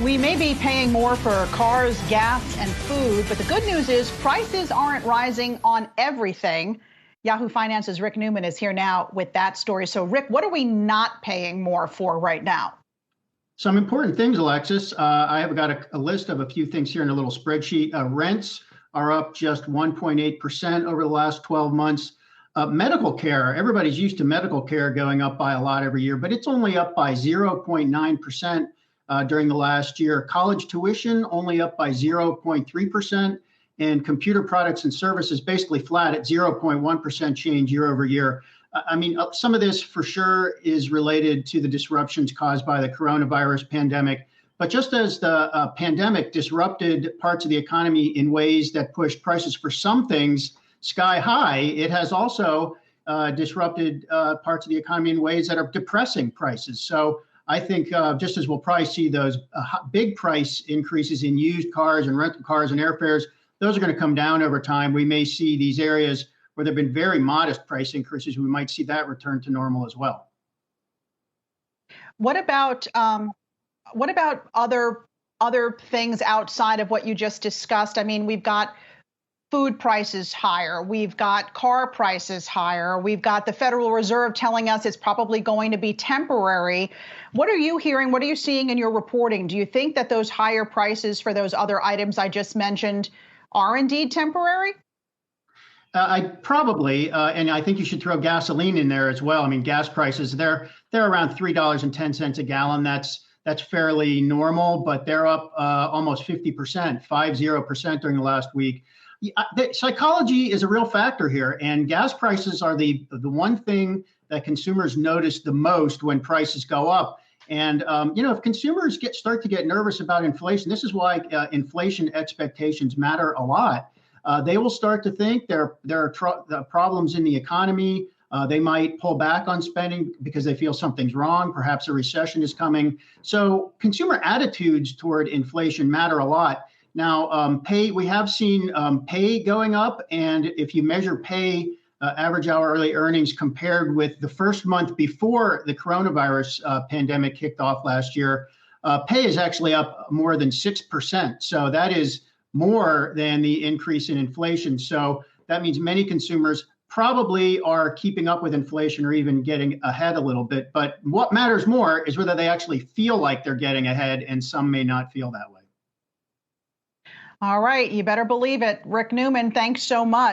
We may be paying more for cars, gas, and food, but the good news is prices aren't rising on everything. Yahoo Finance's Rick Newman is here now with that story. So, Rick, what are we not paying more for right now? Some important things, Alexis. I have got a list of a few things here in a little spreadsheet. Rents are up just 1.8% over the last 12 months. Medical care, everybody's used to medical care going up by a lot every year, but it's only up by 0.9%. During the last year. College tuition only up by 0.3%, and computer products and services basically flat at 0.1% change year over year. I mean, some of this for sure is related to the disruptions caused by the coronavirus pandemic. But just as the pandemic disrupted parts of the economy in ways that pushed prices for some things sky high, it has also disrupted parts of the economy in ways that are depressing prices. So I think just as we'll probably see those big price increases in used cars and rental cars and airfares, those are going to come down over time. We may see these areas where there have been very modest price increases. We might see that return to normal as well. What about other things outside of what you just discussed? I mean, we've got food prices higher. We've got car prices higher. We've got the Federal Reserve telling us it's probably going to be temporary. What are you hearing? What are you seeing in your reporting? Do you think that those higher prices for those other items I just mentioned are indeed temporary? I probably, and I think you should throw gasoline in there as well. I mean, gas prices, they're around $3.10 a gallon. That's fairly normal, but they're up almost 50% during the last week. Psychology is a real factor here, and gas prices are the one thing that consumers notice the most when prices go up. And if consumers start to get nervous about inflation, this is why inflation expectations matter a lot. They will start to think there are problems in the economy. They might pull back on spending because they feel something's wrong. Perhaps a recession is coming. So consumer attitudes toward inflation matter a lot. Now, we have seen pay going up, and if you measure pay, average hourly earnings compared with the first month before the coronavirus pandemic kicked off last year, pay is actually up more than 6%. So that is more than the increase in inflation. So that means many consumers probably are keeping up with inflation or even getting ahead a little bit. But what matters more is whether they actually feel like they're getting ahead, and some may not feel that way. All right, you better believe it. Rick Newman, thanks so much.